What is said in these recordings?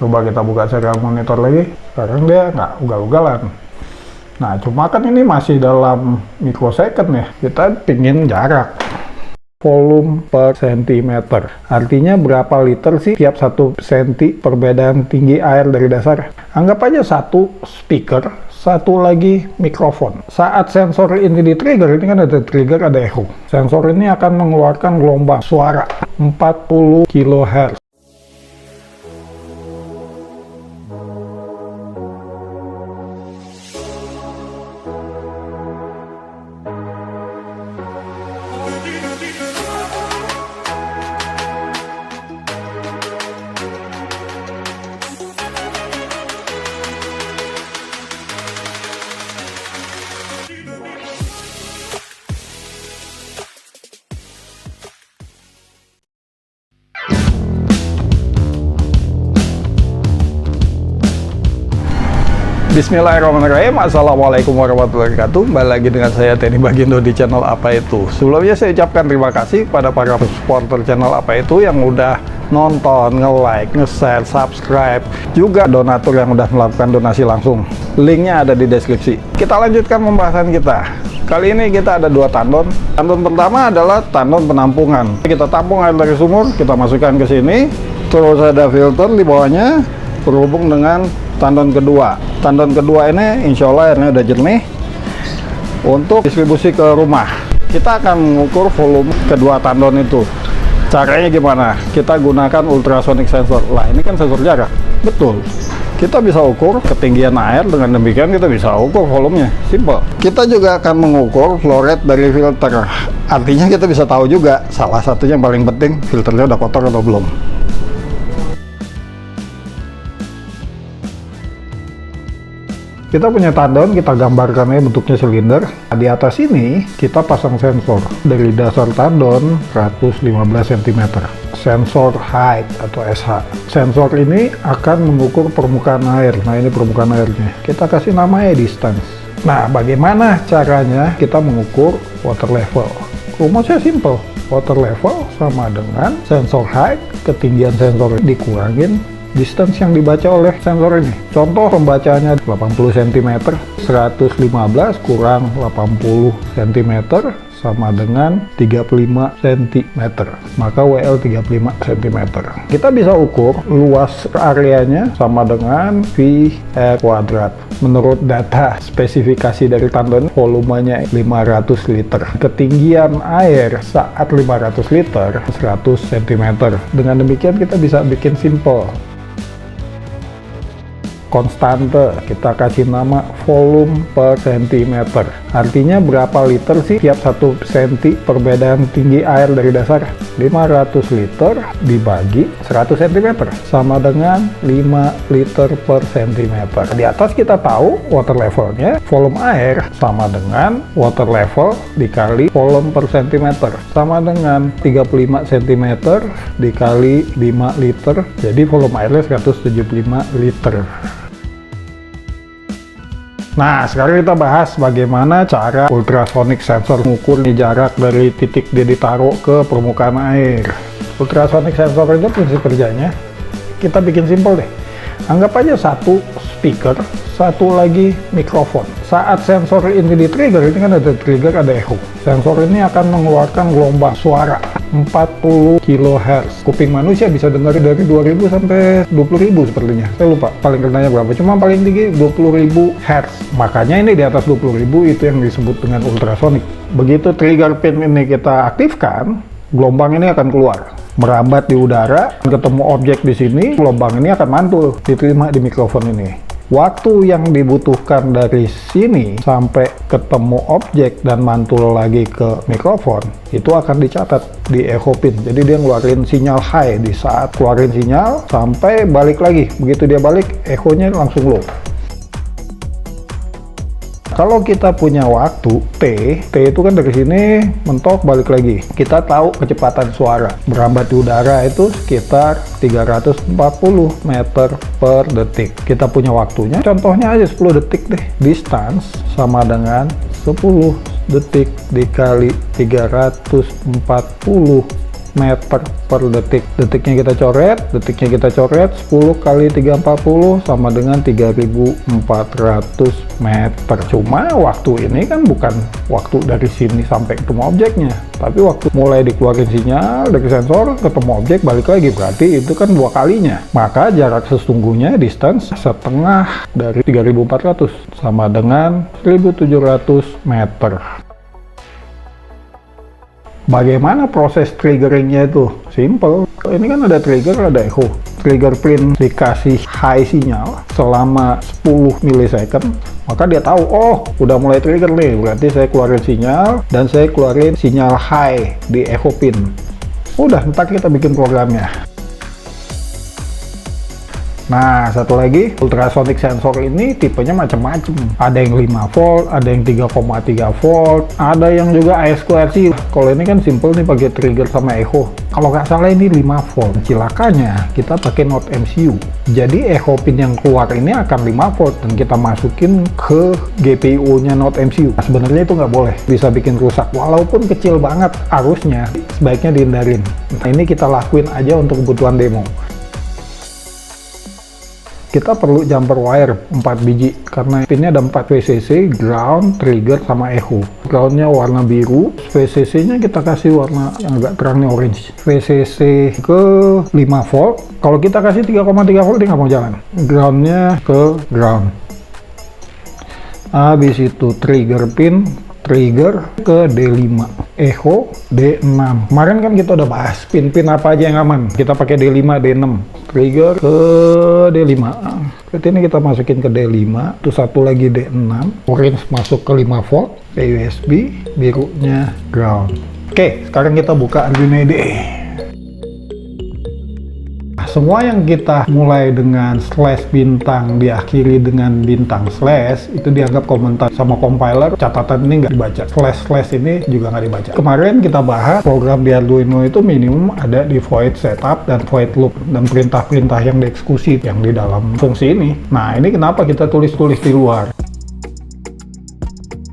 Coba kita buka serial monitor lagi, sekarang dia nggak ugal-ugalan. Nah, cuma kan ini masih dalam mikrosecond ya, kita pingin jarak. Volume per sentimeter, artinya berapa liter sih tiap 1 senti perbedaan tinggi air dari dasar. Anggap aja satu speaker, satu lagi mikrofon. Saat sensor ini di trigger, ini kan ada trigger, ada echo. Sensor ini akan mengeluarkan gelombang suara 40 kHz. Bismillahirrahmanirrahim. Assalamualaikum warahmatullahi wabarakatuh. Kembali lagi dengan saya Teddy Bagindo di channel Apa Itu. Sebelumnya saya ucapkan terima kasih kepada para supporter channel Apa Itu yang udah nonton, nge-like, nge-share, subscribe, juga donatur yang udah melakukan donasi langsung. Linknya ada di deskripsi. Kita lanjutkan pembahasan kita. Kali ini kita ada dua tandon. Tandon pertama adalah tandon penampungan. Kita tampung air dari sumur, kita masukkan ke sini, terus ada filter di bawahnya berhubung dengan tandon kedua. Tandon kedua ini insya Allah airnya udah jernih untuk distribusi ke rumah. Kita akan mengukur volume kedua tandon itu. Caranya gimana? Kita gunakan ultrasonic sensor. Lah, ini kan sensor jarak. Betul. Kita bisa ukur ketinggian air, dengan demikian kita bisa ukur volumenya. Simple. Kita juga akan mengukur flow rate dari filter. Artinya kita bisa tahu juga, salah satunya yang paling penting, filternya udah kotor atau belum. Kita punya tandon, kita gambarkannya bentuknya silinder. Di atas ini kita pasang sensor dari dasar tandon 115 cm. Sensor height atau SH. Sensor ini akan mengukur permukaan air. Nah, ini permukaan airnya. Kita kasih namanya distance. Nah, bagaimana caranya kita mengukur water level? Rumusnya simple. Water level sama dengan sensor height, ketinggian sensor dikurangin distance yang dibaca oleh sensor ini. Contoh pembacaannya 80 cm, 115 kurang 80 cm sama dengan 35 cm. Maka WL 35 cm. Kita bisa ukur luas areanya sama dengan VR kuadrat. Menurut data spesifikasi dari tandon, volumenya 500 liter. Ketinggian air saat 500 liter 100 cm. Dengan demikian kita bisa bikin simple. Konstante, kita kasih nama volume per sentimeter. Artinya berapa liter sih tiap 1 senti perbedaan tinggi air dari dasar. 500 liter dibagi 100 cm sama dengan 5 liter per centimeter. Di atas kita tahu water levelnya, volume air sama dengan water level dikali volume per centimeter sama dengan 35 cm dikali 5 liter, jadi volume airnya 175 liter. Nah, sekarang kita bahas bagaimana cara ultrasonic sensor mengukur jarak dari titik dia ditaruh ke permukaan air. Ultrasonic sensor itu prinsip kerjanya, kita bikin simple deh. Anggap aja satu speaker, satu lagi mikrofon. Saat sensor ini di trigger, ini kan ada trigger, ada echo. Sensor ini akan mengeluarkan gelombang suara 40 kHz. Kuping manusia bisa dengar dari 2000 sampai 20.000 sepertinya. Saya lupa paling rendahnya berapa. Cuma paling tinggi 20.000 Hz. Makanya ini di atas 20.000 itu yang disebut dengan ultrasonic. Begitu trigger pin ini kita aktifkan, gelombang ini akan keluar, merambat di udara, ketemu objek di sini, gelombang ini akan mantul, diterima di mikrofon ini. Waktu yang dibutuhkan dari sini sampai ketemu objek dan mantul lagi ke mikrofon, itu akan dicatat di echo pin. Jadi dia ngeluarin sinyal high di saat keluarin sinyal sampai balik lagi. Begitu dia balik, echonya langsung low. Kalau kita punya waktu T itu kan dari sini mentok balik lagi. Kita tahu kecepatan suara merambat di udara itu sekitar 340 meter per detik. Kita punya waktunya, contohnya aja 10 detik deh. Distance sama dengan 10 detik dikali 340 meter per detik. Detiknya kita coret 10 kali 340 sama dengan 3400 meter. Cuma waktu ini kan bukan waktu dari sini sampai ketemu objeknya, tapi waktu mulai dikeluarin sinyal dari sensor ketemu objek balik lagi, berarti itu kan 2 kalinya. Maka jarak sesungguhnya distance setengah dari 3400 sama dengan 1700 meter. Bagaimana proses triggeringnya itu? Simple. Ini kan ada trigger, ada echo. Trigger pin dikasih high sinyal selama 10 millisecond, maka dia tahu, oh udah mulai trigger nih, berarti saya keluarin sinyal dan saya keluarin sinyal high di echo pin. Udah, ntar kita bikin programnya. Nah, satu lagi, ultrasonic sensor ini tipenya macam-macam. Ada yang 5 volt, ada yang 3,3 volt, ada yang juga I2C. Kalau ini kan simple nih pakai trigger sama echo. Kalau nggak salah ini 5 volt. Cilakanya kita pakai Note MCU. Jadi echo pin yang keluar ini akan 5 volt dan kita masukin ke GPU-nya Note MCU. Nah, sebenarnya itu nggak boleh, bisa bikin rusak. Walaupun kecil banget arusnya, sebaiknya dihindarin. Nah, ini kita lakuin aja untuk kebutuhan demo. Kita perlu jumper wire 4 biji karena pinnya ada 4 VCC, ground, trigger, sama echo. Groundnya warna biru, VCC-nya kita kasih warna yang agak terang nih, orange. VCC ke 5 volt, kalau kita kasih 3,3 volt dia nggak mau jalan. Groundnya ke ground. Habis itu trigger pin, trigger ke D5, echo D6. Kemarin kan kita udah bahas pin-pin apa aja yang aman. Kita pakai D5, D6. Trigger ke D5. Berarti ini kita masukin ke D5. Terus satu lagi D6. Orange masuk ke 5 volt. Ke USB. Birunya ground. Oke, sekarang kita buka Arduino IDE. Semua yang kita mulai dengan slash bintang diakhiri dengan bintang slash itu dianggap komentar sama compiler. Catatan ini nggak dibaca, slash ini juga nggak dibaca. Kemarin kita bahas program di Arduino itu minimum ada di void setup dan void loop dan perintah-perintah yang dieksekusi yang di dalam fungsi ini. Nah, ini kenapa kita tulis-tulis di luar?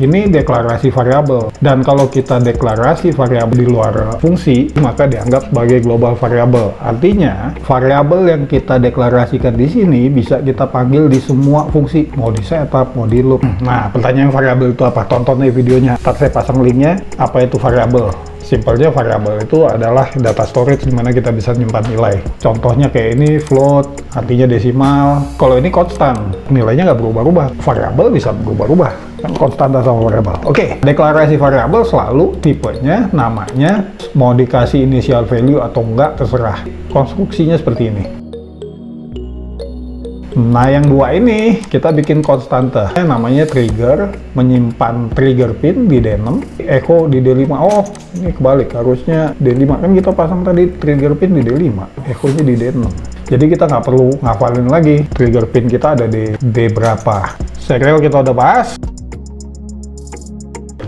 Ini deklarasi variabel, dan kalau kita deklarasi variabel di luar fungsi, maka dianggap sebagai global variabel. Artinya, variabel yang kita deklarasikan di sini bisa kita panggil di semua fungsi, mau di setup, mau di loop. Nah, pertanyaan variabel itu apa? Tonton nih videonya. Ntar saya pasang linknya. Apa itu variabel? Simpelnya variabel itu adalah data storage di mana kita bisa nyimpan nilai. Contohnya kayak ini float, artinya desimal. Kalau ini konstan, nilainya nggak berubah-ubah. Variabel bisa berubah-ubah, kan konstan sama variabel. Oke, deklarasi variabel selalu tipenya, namanya, mau dikasih initial value atau enggak, terserah. Konstruksinya seperti ini. Nah, yang dua ini kita bikin konstante, namanya trigger, menyimpan trigger pin di D6, echo di D5. Oh, ini kebalik, harusnya D5, kan kita pasang tadi trigger pin di D5, echo-nya di D6. Jadi kita nggak perlu ngafalin lagi trigger pin kita ada di D berapa. Serial kita udah bahas.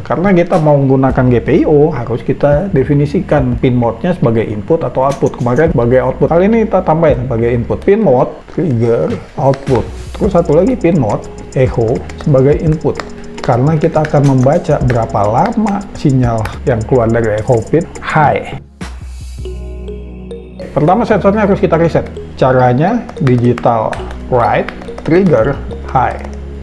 Karena kita mau menggunakan GPIO, harus kita definisikan pin mode-nya sebagai input atau output. Kemarin sebagai output. Kali ini kita tambahin sebagai input. Pin mode, trigger, output. Terus satu lagi pin mode, echo, sebagai input. Karena kita akan membaca berapa lama sinyal yang keluar dari echo pin high. Pertama, sensornya harus kita reset. Caranya, digital write, trigger, high.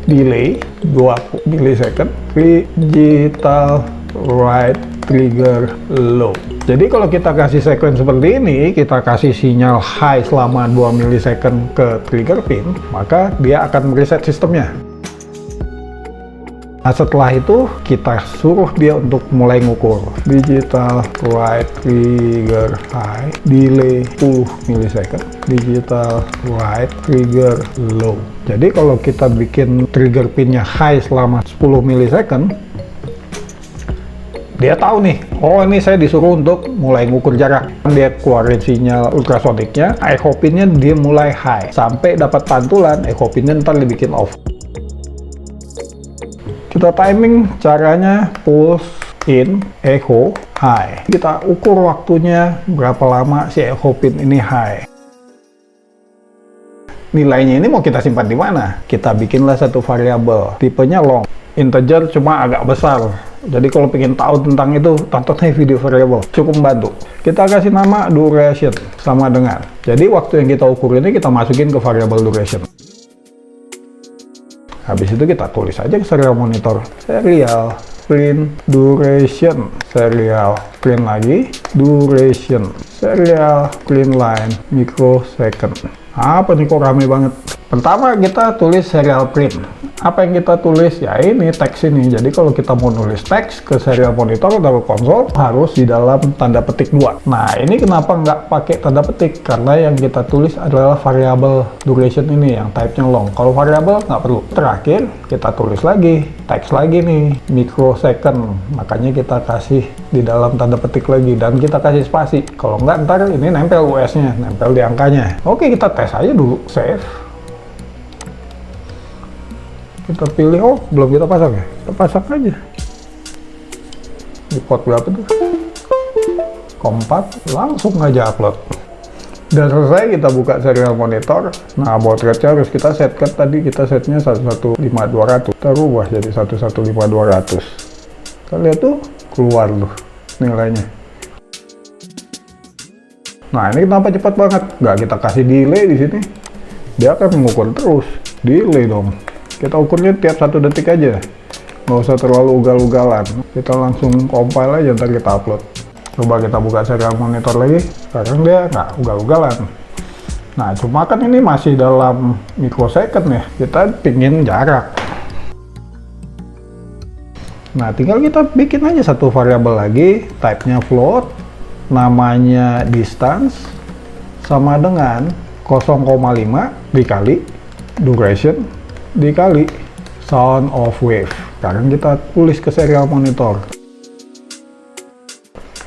Delay 20 millisecond, digital write, trigger low. Jadi kalau kita kasih sequence seperti ini, kita kasih sinyal high selama 2 millisecond ke trigger pin, maka dia akan mereset sistemnya. Nah, setelah itu kita suruh dia untuk mulai ngukur digital write, trigger high, delay 10 millisecond, digital write, trigger low. Jadi kalau kita bikin trigger pinnya high selama 10 millisecond, dia tahu nih, oh ini saya disuruh untuk mulai ngukur jarak. Dia keluarin sinyal ultrasonicnya, echo pinnya dia mulai high. Sampai dapat pantulan, echo pinnya ntar dibikin off. Kita timing caranya push in echo high. Kita ukur waktunya berapa lama si echo pin ini high. Nilainya ini mau kita simpan di mana? Kita bikinlah satu variabel, tipenya long. Integer cuma agak besar, Jadi kalau pengen tahu tentang itu, tonton aja video variable, cukup membantu. Kita kasih nama duration sama dengan. Jadi waktu yang kita ukur ini kita masukin ke variable duration. Habis itu kita tulis aja ke serial monitor, serial print duration, serial print lagi duration, serial print line microsecond. Apa nih kok rame banget? Pertama kita tulis serial print. Apa yang kita tulis? Ya ini teks ini. Jadi kalau kita mau nulis teks ke serial monitor atau ke konsol harus di dalam tanda petik 2. Nah ini kenapa nggak pakai tanda petik? Karena yang kita tulis adalah variable duration ini yang type-nya long. Kalau variable nggak perlu. Terakhir kita tulis lagi teks lagi nih microsecond. Makanya kita kasih di dalam tanda petik lagi dan kita kasih spasi. Kalau nggak ntar ini nempel US-nya, nempel di angkanya. Oke kita tes aja dulu, save. Kita pilih, oh belum kita pasang ya, kita pasang aja di port berapa tuh, kompat, langsung aja upload. Dan selesai, kita buka serial monitor. Nah baud rate-nya harus kita setkan, tadi kita setnya 115.200, kita rubah jadi 115.200. Kita lihat tuh keluar tuh nilainya. Nah ini kenapa cepat banget, nggak kita kasih delay di sini, dia akan mengukur terus. Delay dong, kita ukurnya tiap 1 detik aja, nggak usah terlalu ugal-ugalan. Kita langsung compile aja, ntar kita upload. Coba kita buka serial monitor lagi, sekarang dia nggak ugal-ugalan. Nah cuma kan ini masih dalam microsecond ya, kita pingin jarak. Nah tinggal kita bikin aja satu variabel lagi, type-nya float, namanya distance, sama dengan 0,5 dikali duration dikali sound of wave. Sekarang kita tulis ke serial monitor,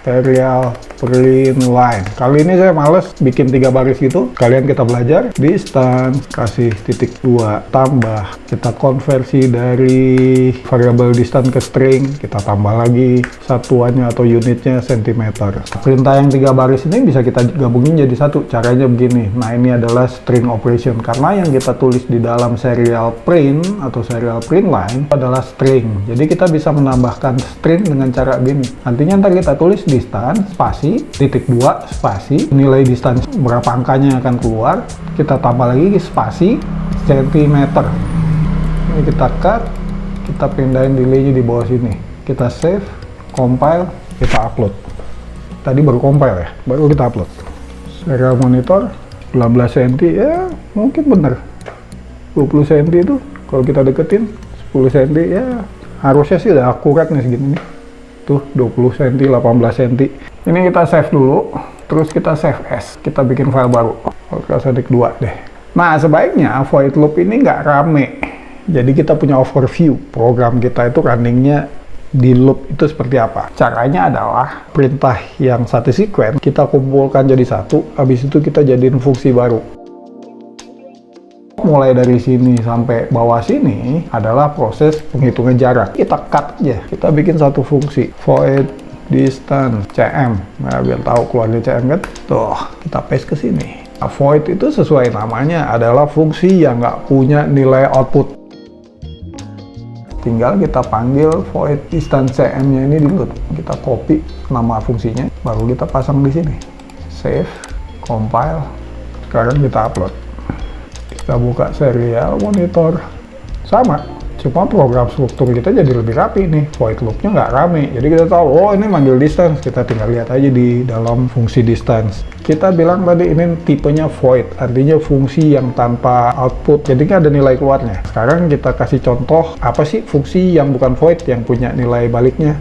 serial print line. Kali ini saya males bikin 3 baris gitu, kalian kita belajar distance, kasih titik 2, tambah, kita konversi dari variable distance ke string, kita tambah lagi satuannya atau unitnya centimeter. Perintah yang 3 baris ini bisa kita gabungin jadi satu, caranya begini. Nah ini adalah string operation, karena yang kita tulis di dalam serial print atau serial print line adalah string, jadi kita bisa menambahkan string dengan cara begini. Nantinya ntar kita tulis distance spasi titik 2 spasi, nilai distance berapa angkanya akan keluar, kita tambah lagi spasi centimeter. Ini kita cut, kita pindahin delay-nya di bawah sini, kita save, compile, kita upload. Tadi baru compile ya, baru kita upload. Serial monitor 19 cm ya mungkin bener, 20 cm itu kalau kita deketin, 10 cm ya harusnya sih udah akurat nih segini nih. Tuh 20 cm, 18 cm. Ini kita save dulu, terus kita save as, kita bikin file baru, ultrasonic 2 deh. Nah sebaiknya void loop ini nggak rame, jadi kita punya overview program kita itu runningnya di loop itu seperti apa. Caranya adalah perintah yang satu sequence kita kumpulkan jadi satu, habis itu kita jadiin fungsi baru. Mulai dari sini sampai bawah sini adalah proses penghitungan jarak. Kita cut aja, kita bikin satu fungsi void distance cm. Nah biar tahu keluarnya cm kan, tuh kita paste ke sini. Nah, void itu sesuai namanya adalah fungsi yang nggak punya nilai output. Tinggal kita panggil void distance cm-nya ini dulu. Kita copy nama fungsinya, baru kita pasang di sini. Save, compile. Sekarang kita upload. Kita buka serial monitor, sama, cuma program struktur kita jadi lebih rapi nih, void loop-nya nggak rame, jadi kita tahu, oh ini manggil distance, kita tinggal lihat aja di dalam fungsi distance. Kita bilang tadi ini tipenya void, artinya fungsi yang tanpa output, jadi nggak ada nilai keluarnya. Sekarang kita kasih contoh, apa sih fungsi yang bukan void, yang punya nilai baliknya.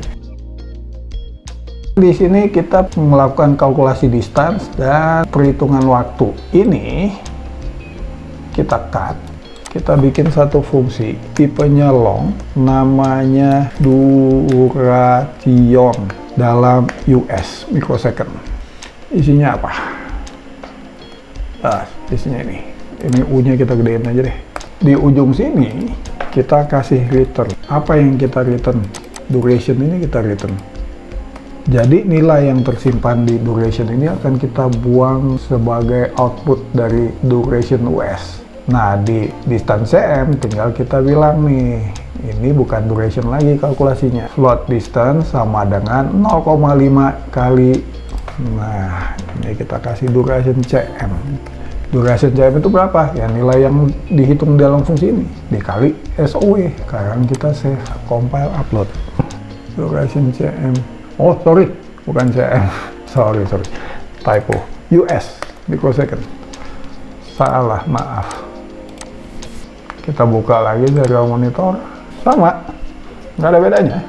Di sini kita melakukan kalkulasi distance dan perhitungan waktu. Ini kita cut, kita bikin satu fungsi tipenya long, namanya duration dalam US microsecond. Isinya apa? Nah, isinya ini U-nya kita gedein aja deh. Di ujung sini kita kasih return. Apa yang kita return? Duration ini kita return. Jadi nilai yang tersimpan di duration ini akan kita buang sebagai output dari duration US. Nah di distance cm tinggal kita bilang nih, Ini bukan duration lagi kalkulasinya. Float distance sama dengan 0,5 kali. Nah, ini kita kasih duration CM. Duration CM itu berapa? Ya nilai yang dihitung dalam fungsi ini dikali SOW. Sekarang kita save, compile, upload. Duration CM. Oh, sorry, bukan CM. sorry. Typo. US microsecond. Salah, maaf. Kita buka lagi serial monitor. Sama, nggak ada bedanya.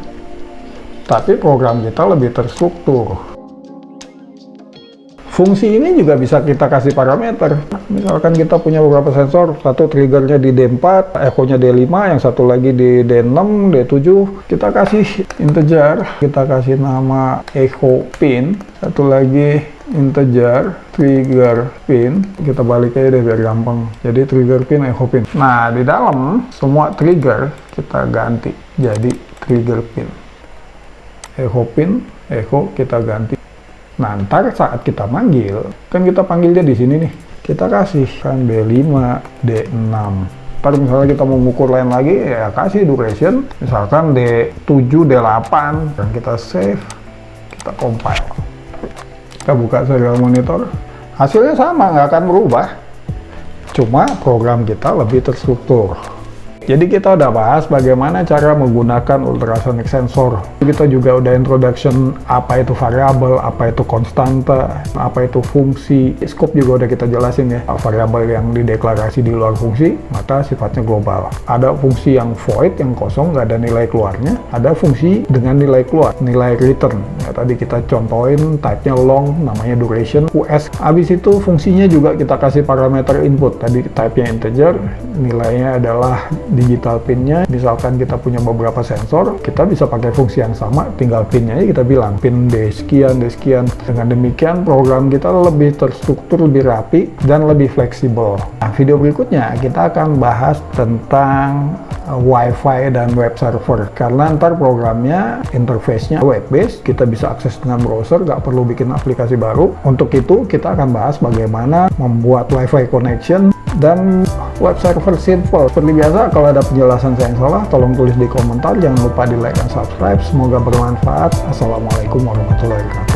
Tapi program kita lebih terstruktur. Fungsi ini juga bisa kita kasih parameter. Misalkan kita punya beberapa sensor, satu triggernya di D4, echo-nya D5, yang satu lagi di D6, D7. Kita kasih integer, kita kasih nama echo pin, satu lagi integer trigger pin. Kita balik aja deh biar gampang. Jadi trigger pin, echo pin. Nah, di dalam semua trigger kita ganti jadi trigger pin. Echo pin, echo kita ganti. Nah, ntar saat kita manggil, kan kita panggilnya di sini nih. Kita kasih kan D5, D6. Ntar misalnya kita mau mengukur lain lagi, ya kasih duration. Misalkan D7, D8. Dan kita save, kita compile. Kita buka serial monitor. Hasilnya sama, nggak akan berubah. Cuma program kita lebih terstruktur. Jadi kita udah bahas bagaimana cara menggunakan ultrasonic sensor. Kita juga udah introduction apa itu variabel, apa itu konstanta, apa itu fungsi. Scope juga udah kita jelasin ya. Variabel yang dideklarasi di luar fungsi, maka sifatnya global. Ada fungsi yang void, yang kosong, nggak ada nilai keluarnya. Ada fungsi dengan nilai keluar, nilai return. Ya, tadi kita contohin type-nya long, namanya duration, US. Habis itu fungsinya juga kita kasih parameter input. Tadi type-nya integer, nilainya adalah digital pinnya. Misalkan kita punya beberapa sensor, kita bisa pakai fungsi yang sama, tinggal pinnya aja kita bilang pin D sekian. Dengan demikian program kita lebih terstruktur, lebih rapi, dan lebih fleksibel. Nah, video berikutnya kita akan bahas tentang Wi-Fi dan web server, karena ntar programnya interface-nya web-based, kita bisa akses dengan browser, nggak perlu bikin aplikasi baru. Untuk itu kita akan bahas bagaimana membuat Wi-Fi connection dan web server simple. Seperti biasa, kalau ada penjelasan saya yang salah, tolong tulis di komentar. Jangan lupa di like dan subscribe. Semoga bermanfaat. Assalamualaikum warahmatullahi wabarakatuh.